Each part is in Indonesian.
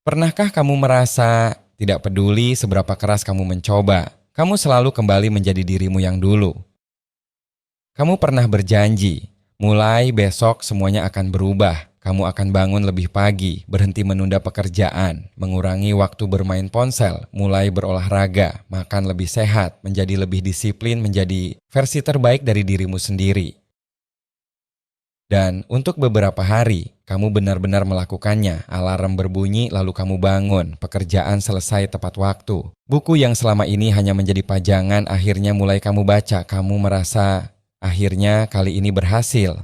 Pernahkah kamu merasa tidak peduli seberapa keras kamu mencoba, kamu selalu kembali menjadi dirimu yang dulu? Kamu pernah berjanji, mulai besok semuanya akan berubah. Kamu akan bangun lebih pagi, berhenti menunda pekerjaan, mengurangi waktu bermain ponsel, mulai berolahraga, makan lebih sehat, menjadi lebih disiplin, menjadi versi terbaik dari dirimu sendiri. Dan untuk beberapa hari, kamu benar-benar melakukannya. Alarm berbunyi lalu kamu bangun, pekerjaan selesai tepat waktu. Buku yang selama ini hanya menjadi pajangan akhirnya mulai kamu baca. Kamu merasa akhirnya kali ini berhasil.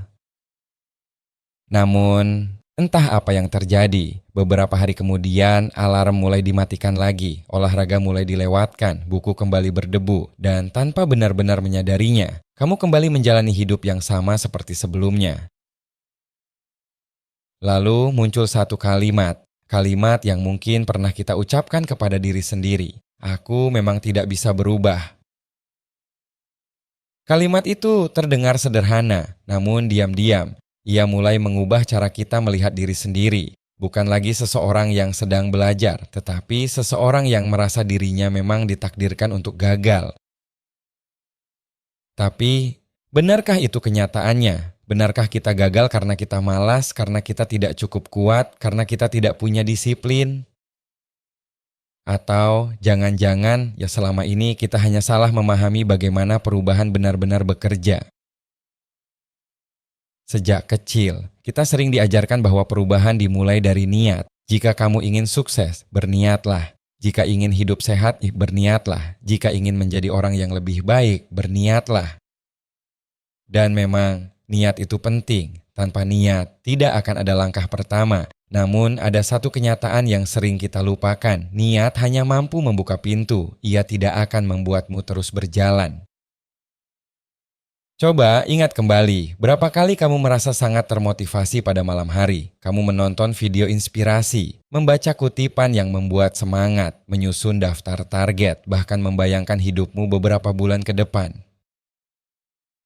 Namun, entah apa yang terjadi. Beberapa hari kemudian, alarm mulai dimatikan lagi, olahraga mulai dilewatkan, buku kembali berdebu, dan tanpa benar-benar menyadarinya, kamu kembali menjalani hidup yang sama seperti sebelumnya. Lalu muncul satu kalimat yang mungkin pernah kita ucapkan kepada diri sendiri. Aku memang tidak bisa berubah. Kalimat itu terdengar sederhana, namun diam-diam, ia mulai mengubah cara kita melihat diri sendiri. Bukan lagi seseorang yang sedang belajar, tetapi seseorang yang merasa dirinya memang ditakdirkan untuk gagal. Tapi, benarkah itu kenyataannya? Benarkah kita gagal karena kita malas, karena kita tidak cukup kuat, karena kita tidak punya disiplin? Atau jangan-jangan ya selama ini kita hanya salah memahami bagaimana perubahan benar-benar bekerja? Sejak kecil, kita sering diajarkan bahwa perubahan dimulai dari niat. Jika kamu ingin sukses, berniatlah. Jika ingin hidup sehat, berniatlah. Jika ingin menjadi orang yang lebih baik, berniatlah. Dan memang, niat itu penting. Tanpa niat, tidak akan ada langkah pertama. Namun, ada satu kenyataan yang sering kita lupakan. Niat hanya mampu membuka pintu. Ia tidak akan membuatmu terus berjalan. Coba ingat kembali, berapa kali kamu merasa sangat termotivasi pada malam hari? Kamu menonton video inspirasi, membaca kutipan yang membuat semangat, menyusun daftar target, bahkan membayangkan hidupmu beberapa bulan ke depan.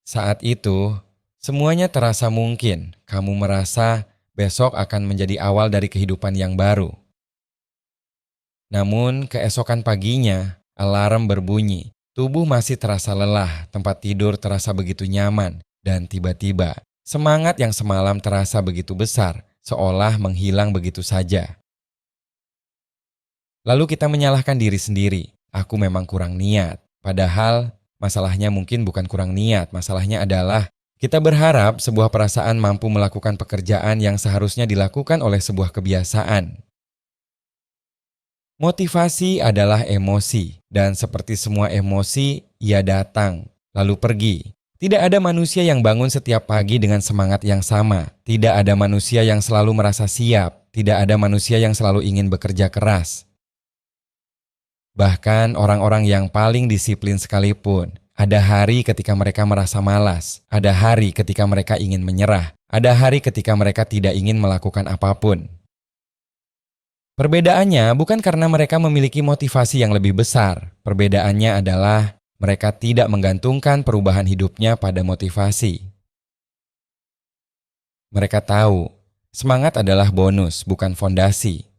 Saat itu, semuanya terasa mungkin. Kamu merasa besok akan menjadi awal dari kehidupan yang baru. Namun, keesokan paginya, alarm berbunyi. Tubuh masih terasa lelah, tempat tidur terasa begitu nyaman, dan tiba-tiba semangat yang semalam terasa begitu besar, seolah menghilang begitu saja. Lalu kita menyalahkan diri sendiri, aku memang kurang niat. Padahal masalahnya mungkin bukan kurang niat, masalahnya adalah kita berharap sebuah perasaan mampu melakukan pekerjaan yang seharusnya dilakukan oleh sebuah kebiasaan. Motivasi adalah emosi, dan seperti semua emosi, ia datang, lalu pergi. Tidak ada manusia yang bangun setiap pagi dengan semangat yang sama. Tidak ada manusia yang selalu merasa siap. Tidak ada manusia yang selalu ingin bekerja keras. Bahkan orang-orang yang paling disiplin sekalipun, ada hari ketika mereka merasa malas. Ada hari ketika mereka ingin menyerah. Ada hari ketika mereka tidak ingin melakukan apapun. Perbedaannya bukan karena mereka memiliki motivasi yang lebih besar. Perbedaannya adalah mereka tidak menggantungkan perubahan hidupnya pada motivasi. Mereka tahu, semangat adalah bonus, bukan fondasi.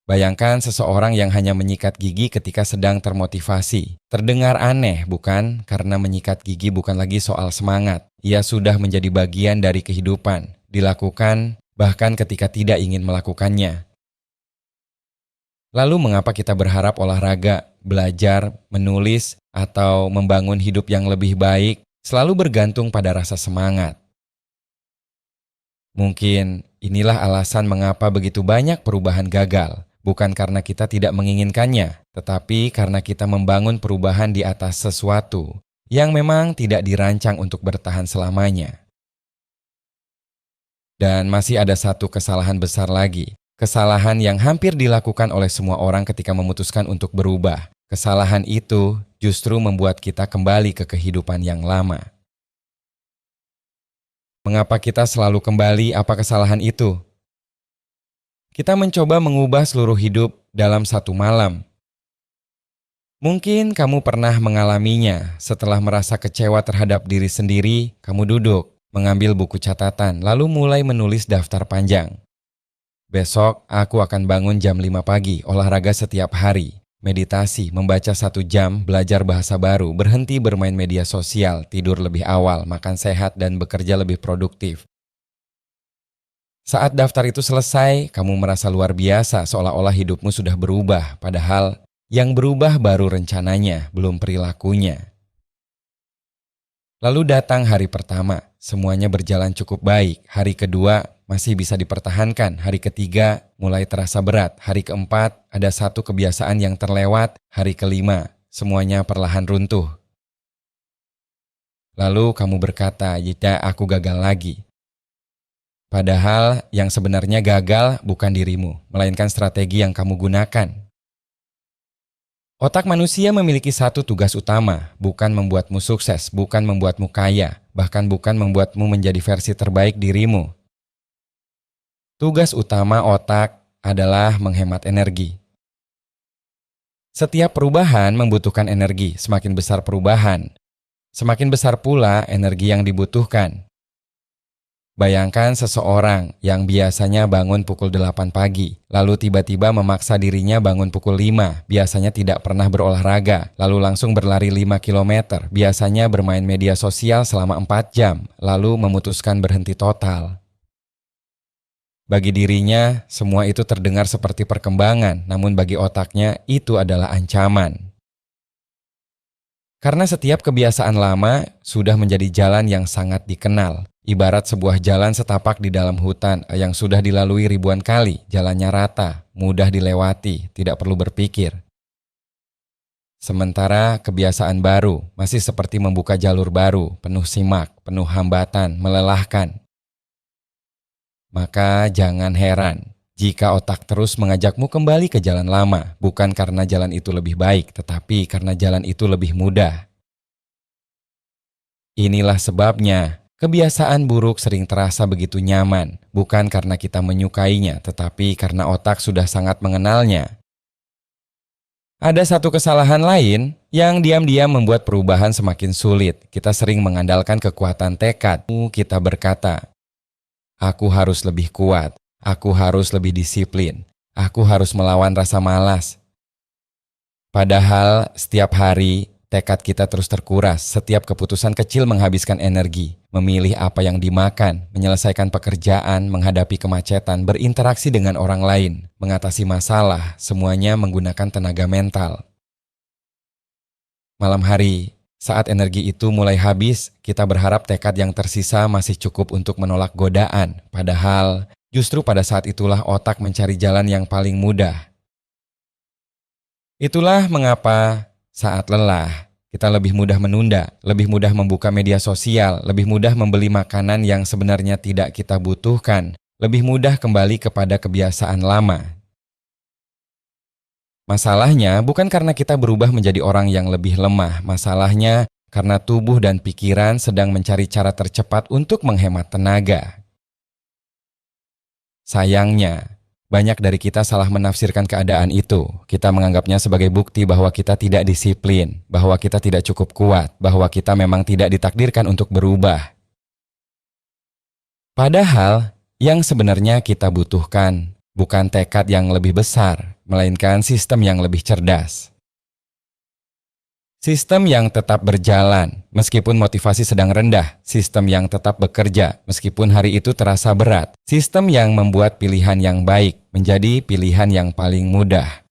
Bayangkan seseorang yang hanya menyikat gigi ketika sedang termotivasi. Terdengar aneh, bukan? Karena menyikat gigi bukan lagi soal semangat. Ia sudah menjadi bagian dari kehidupan. Dilakukan bahkan ketika tidak ingin melakukannya. Lalu mengapa kita berharap olahraga, belajar, menulis, atau membangun hidup yang lebih baik selalu bergantung pada rasa semangat? Mungkin inilah alasan mengapa begitu banyak perubahan gagal. Bukan karena kita tidak menginginkannya, tetapi karena kita membangun perubahan di atas sesuatu yang memang tidak dirancang untuk bertahan selamanya. Dan masih ada satu kesalahan besar lagi. Kesalahan yang hampir dilakukan oleh semua orang ketika memutuskan untuk berubah. Kesalahan itu justru membuat kita kembali ke kehidupan yang lama. Mengapa kita selalu kembali? Apa kesalahan itu? Kita mencoba mengubah seluruh hidup dalam satu malam. Mungkin kamu pernah mengalaminya. Setelah merasa kecewa terhadap diri sendiri, kamu duduk, mengambil buku catatan, lalu mulai menulis daftar panjang. Besok aku akan bangun jam 5 pagi, olahraga setiap hari, meditasi, membaca 1 jam, belajar bahasa baru, berhenti bermain media sosial, tidur lebih awal, makan sehat, dan bekerja lebih produktif. Saat daftar itu selesai, kamu merasa luar biasa seolah-olah hidupmu sudah berubah, padahal yang berubah baru rencananya, belum perilakunya. Lalu datang hari pertama, semuanya berjalan cukup baik. Hari kedua masih bisa dipertahankan. Hari ketiga mulai terasa berat. Hari keempat ada satu kebiasaan yang terlewat. Hari kelima semuanya perlahan runtuh. Lalu kamu berkata, "Ya, aku gagal lagi." Padahal yang sebenarnya gagal bukan dirimu, melainkan strategi yang kamu gunakan. Otak manusia memiliki satu tugas utama, bukan membuatmu sukses, bukan membuatmu kaya, bahkan bukan membuatmu menjadi versi terbaik dirimu. Tugas utama otak adalah menghemat energi. Setiap perubahan membutuhkan energi, semakin besar perubahan, semakin besar pula energi yang dibutuhkan. Bayangkan seseorang yang biasanya bangun pukul 8 pagi, lalu tiba-tiba memaksa dirinya bangun pukul 5, biasanya tidak pernah berolahraga, lalu langsung berlari 5 km, biasanya bermain media sosial selama 4 jam, lalu memutuskan berhenti total. Bagi dirinya, semua itu terdengar seperti perkembangan, namun bagi otaknya itu adalah ancaman. Karena setiap kebiasaan lama sudah menjadi jalan yang sangat dikenal. Ibarat sebuah jalan setapak di dalam hutan yang sudah dilalui ribuan kali, jalannya rata, mudah dilewati, tidak perlu berpikir. Sementara kebiasaan baru masih seperti membuka jalur baru, penuh simak, penuh hambatan, melelahkan. Maka jangan heran jika otak terus mengajakmu kembali ke jalan lama, bukan karena jalan itu lebih baik, tetapi karena jalan itu lebih mudah. Inilah sebabnya kebiasaan buruk sering terasa begitu nyaman, bukan karena kita menyukainya, tetapi karena otak sudah sangat mengenalnya. Ada satu kesalahan lain yang diam-diam membuat perubahan semakin sulit. Kita sering mengandalkan kekuatan tekad. Kita berkata, "Aku harus lebih kuat, aku harus lebih disiplin, aku harus melawan rasa malas." Padahal setiap hari tekad kita terus terkuras, setiap keputusan kecil menghabiskan energi, memilih apa yang dimakan, menyelesaikan pekerjaan, menghadapi kemacetan, berinteraksi dengan orang lain, mengatasi masalah, semuanya menggunakan tenaga mental. Malam hari, saat energi itu mulai habis, kita berharap tekad yang tersisa masih cukup untuk menolak godaan, padahal justru pada saat itulah otak mencari jalan yang paling mudah. Itulah mengapa saat lelah, kita lebih mudah menunda, lebih mudah membuka media sosial, lebih mudah membeli makanan yang sebenarnya tidak kita butuhkan, lebih mudah kembali kepada kebiasaan lama. Masalahnya bukan karena kita berubah menjadi orang yang lebih lemah, masalahnya karena tubuh dan pikiran sedang mencari cara tercepat untuk menghemat tenaga. Sayangnya, banyak dari kita salah menafsirkan keadaan itu. Kita menganggapnya sebagai bukti bahwa kita tidak disiplin, bahwa kita tidak cukup kuat, bahwa kita memang tidak ditakdirkan untuk berubah. Padahal, yang sebenarnya kita butuhkan bukan tekad yang lebih besar, melainkan sistem yang lebih cerdas. Sistem yang tetap berjalan, meskipun motivasi sedang rendah. Sistem yang tetap bekerja, meskipun hari itu terasa berat. Sistem yang membuat pilihan yang baik menjadi pilihan yang paling mudah.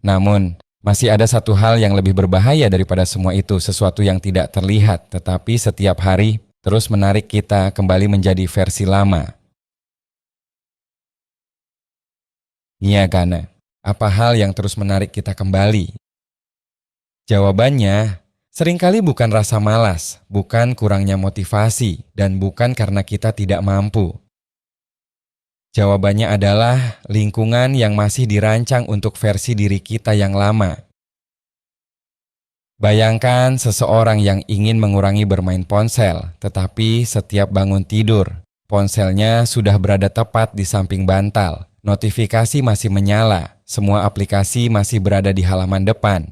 Namun, masih ada satu hal yang lebih berbahaya daripada semua itu, sesuatu yang tidak terlihat, tetapi setiap hari terus menarik kita kembali menjadi versi lama. Iya, Gana. Apa hal yang terus menarik kita kembali? Jawabannya, seringkali bukan rasa malas, bukan kurangnya motivasi, dan bukan karena kita tidak mampu. Jawabannya adalah lingkungan yang masih dirancang untuk versi diri kita yang lama. Bayangkan seseorang yang ingin mengurangi bermain ponsel, tetapi setiap bangun tidur, ponselnya sudah berada tepat di samping bantal, notifikasi masih menyala, semua aplikasi masih berada di halaman depan.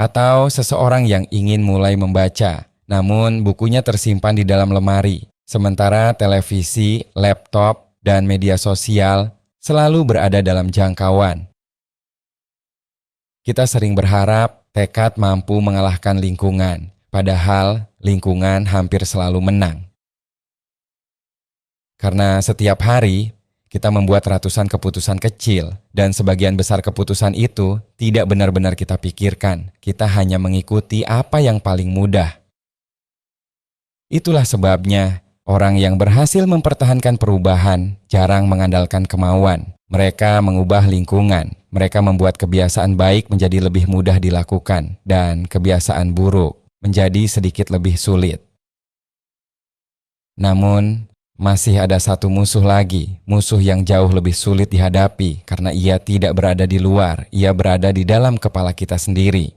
Atau seseorang yang ingin mulai membaca, namun bukunya tersimpan di dalam lemari. Sementara televisi, laptop, dan media sosial selalu berada dalam jangkauan. Kita sering berharap tekad mampu mengalahkan lingkungan, padahal lingkungan hampir selalu menang. Karena setiap hari kita membuat ratusan keputusan kecil, dan sebagian besar keputusan itu tidak benar-benar kita pikirkan. Kita hanya mengikuti apa yang paling mudah. Itulah sebabnya orang yang berhasil mempertahankan perubahan jarang mengandalkan kemauan. Mereka mengubah lingkungan. Mereka membuat kebiasaan baik menjadi lebih mudah dilakukan, dan kebiasaan buruk menjadi sedikit lebih sulit. Namun, masih ada satu musuh lagi, musuh yang jauh lebih sulit dihadapi karena ia tidak berada di luar, ia berada di dalam kepala kita sendiri.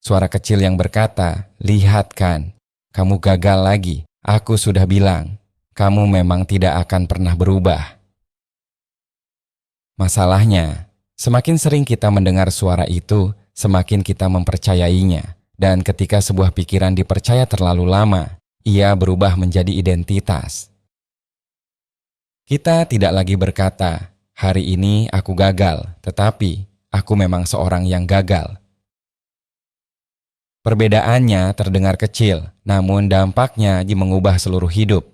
Suara kecil yang berkata, "Lihat kan, kamu gagal lagi. Aku sudah bilang, kamu memang tidak akan pernah berubah." Masalahnya, semakin sering kita mendengar suara itu, semakin kita mempercayainya. Dan ketika sebuah pikiran dipercaya terlalu lama, ia berubah menjadi identitas. Kita tidak lagi berkata, "Hari ini aku gagal," tetapi aku memang seorang yang gagal. Perbedaannya terdengar kecil, namun dampaknya mengubah seluruh hidup.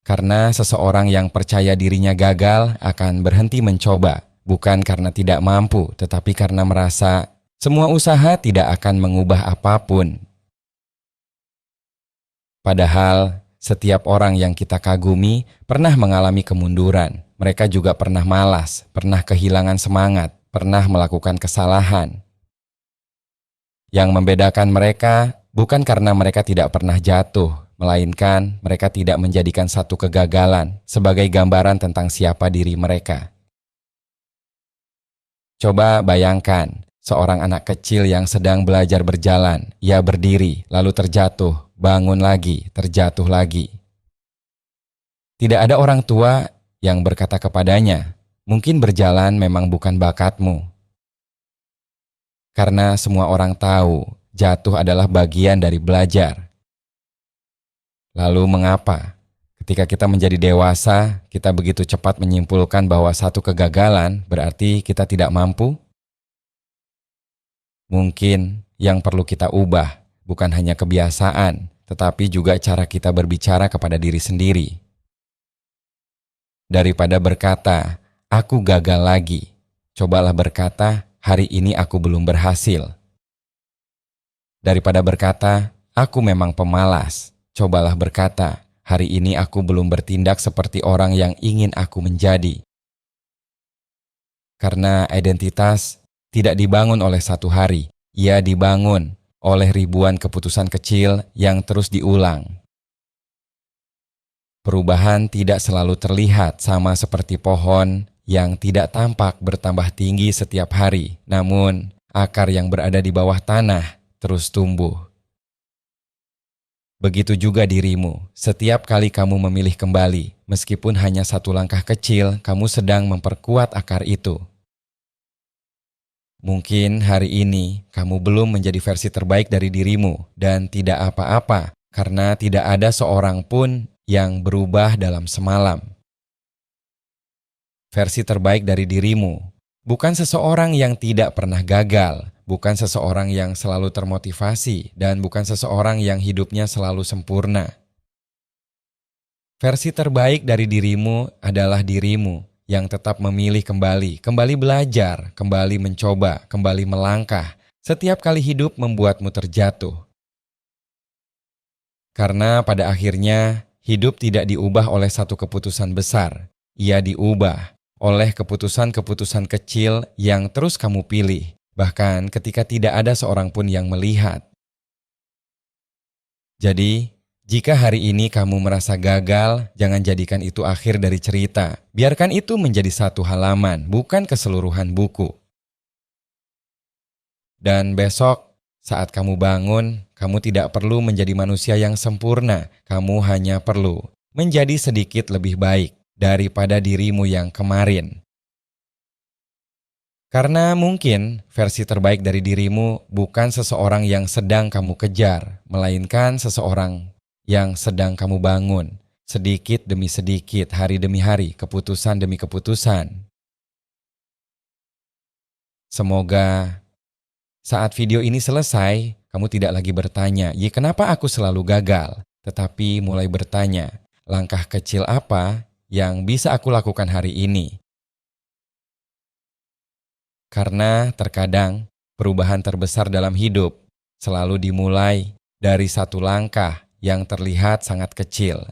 Karena seseorang yang percaya dirinya gagal akan berhenti mencoba, bukan karena tidak mampu, tetapi karena merasa semua usaha tidak akan mengubah apapun. Padahal, setiap orang yang kita kagumi pernah mengalami kemunduran. Mereka juga pernah malas, pernah kehilangan semangat, pernah melakukan kesalahan. Yang membedakan mereka bukan karena mereka tidak pernah jatuh, melainkan mereka tidak menjadikan satu kegagalan sebagai gambaran tentang siapa diri mereka. Coba bayangkan, seorang anak kecil yang sedang belajar berjalan, ia berdiri, lalu terjatuh, bangun lagi, terjatuh lagi. Tidak ada orang tua yang berkata kepadanya, "Mungkin berjalan memang bukan bakatmu." Karena semua orang tahu, jatuh adalah bagian dari belajar. Lalu mengapa? Ketika kita menjadi dewasa, kita begitu cepat menyimpulkan bahwa satu kegagalan berarti kita tidak mampu? Mungkin yang perlu kita ubah bukan hanya kebiasaan, tetapi juga cara kita berbicara kepada diri sendiri. Daripada berkata, "Aku gagal lagi," cobalah berkata, "Hari ini aku belum berhasil." Daripada berkata, "Aku memang pemalas," cobalah berkata, "Hari ini aku belum bertindak seperti orang yang ingin aku menjadi." Karena identitas tidak dibangun oleh satu hari, ia dibangun oleh ribuan keputusan kecil yang terus diulang. Perubahan tidak selalu terlihat sama seperti pohon yang tidak tampak bertambah tinggi setiap hari, namun akar yang berada di bawah tanah terus tumbuh. Begitu juga dirimu, setiap kali kamu memilih kembali, meskipun hanya satu langkah kecil, kamu sedang memperkuat akar itu. Mungkin hari ini kamu belum menjadi versi terbaik dari dirimu dan tidak apa-apa karena tidak ada seorang pun yang berubah dalam semalam. Versi terbaik dari dirimu bukan seseorang yang tidak pernah gagal, bukan seseorang yang selalu termotivasi, dan bukan seseorang yang hidupnya selalu sempurna. Versi terbaik dari dirimu adalah dirimu yang tetap memilih kembali belajar, kembali mencoba, kembali melangkah. Setiap kali hidup membuatmu terjatuh. Karena pada akhirnya, hidup tidak diubah oleh satu keputusan besar. Ia diubah oleh keputusan-keputusan kecil yang terus kamu pilih, bahkan ketika tidak ada seorang pun yang melihat. Jadi, jika hari ini kamu merasa gagal, jangan jadikan itu akhir dari cerita. Biarkan itu menjadi satu halaman, bukan keseluruhan buku. Dan besok, saat kamu bangun, kamu tidak perlu menjadi manusia yang sempurna. Kamu hanya perlu menjadi sedikit lebih baik daripada dirimu yang kemarin. Karena mungkin versi terbaik dari dirimu bukan seseorang yang sedang kamu kejar, melainkan seseorang yang sedang kamu bangun, sedikit demi sedikit, hari demi hari, keputusan demi keputusan. Semoga saat video ini selesai, kamu tidak lagi bertanya, "Ya, kenapa aku selalu gagal?" Tetapi mulai bertanya, langkah kecil apa yang bisa aku lakukan hari ini? Karena terkadang perubahan terbesar dalam hidup selalu dimulai dari satu langkah yang terlihat sangat kecil.